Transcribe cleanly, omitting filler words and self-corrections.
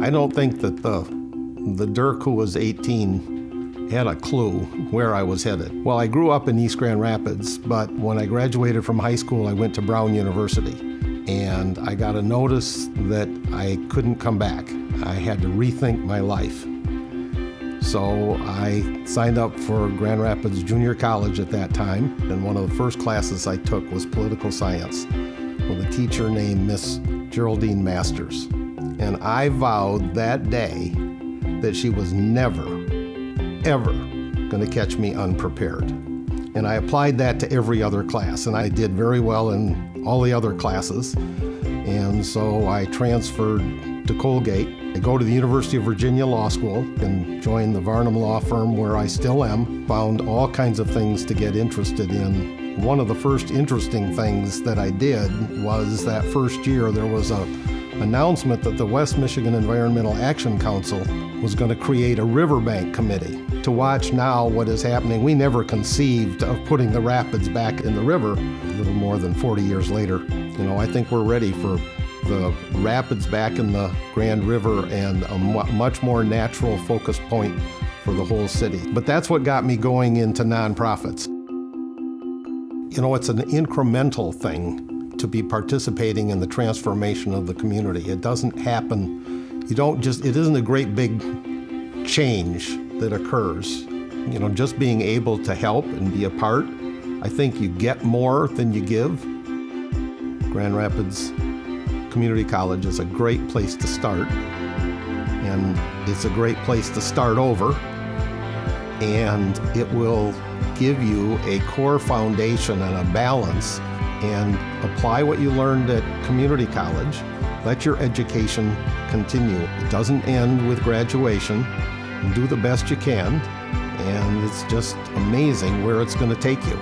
I don't think that the Dirk who was 18 had a clue where I was headed. Well, I grew up in East Grand Rapids, but when I graduated from high school, I went to Brown University. And I got a notice that I couldn't come back. I had to rethink my life. So I signed up for Grand Rapids Junior College at that time, and one of the first classes I took was political science with a teacher named Miss Geraldine Masters. And I vowed that day that she was never, ever going to catch me unprepared. And I applied that to every other class, and I did very well in all the other classes. And so I transferred to Colgate. I go to the University of Virginia Law School and joined the Varnum Law Firm, where I still am. Found all kinds of things to get interested in. One of the first interesting things that I did was that first year there was an announcement that the West Michigan Environmental Action Council was going to create a riverbank committee to watch now what is happening. We never conceived of putting the rapids back in the river. A little more than 40 years later, I think we're ready for the rapids back in the Grand River and a much more natural focus point for the whole city. But that's what got me going into nonprofits. It's an incremental thing to be participating in the transformation of the community. It doesn't happen, it isn't a great big change that occurs. Just being able to help and be a part, I think you get more than you give. Grand Rapids Community College is a great place to start, and it's a great place to start over, and it will give you a core foundation and a balance, and apply what you learned at community college. Let your education continue. It doesn't end with graduation. Do the best you can, and it's just amazing where it's going to take you.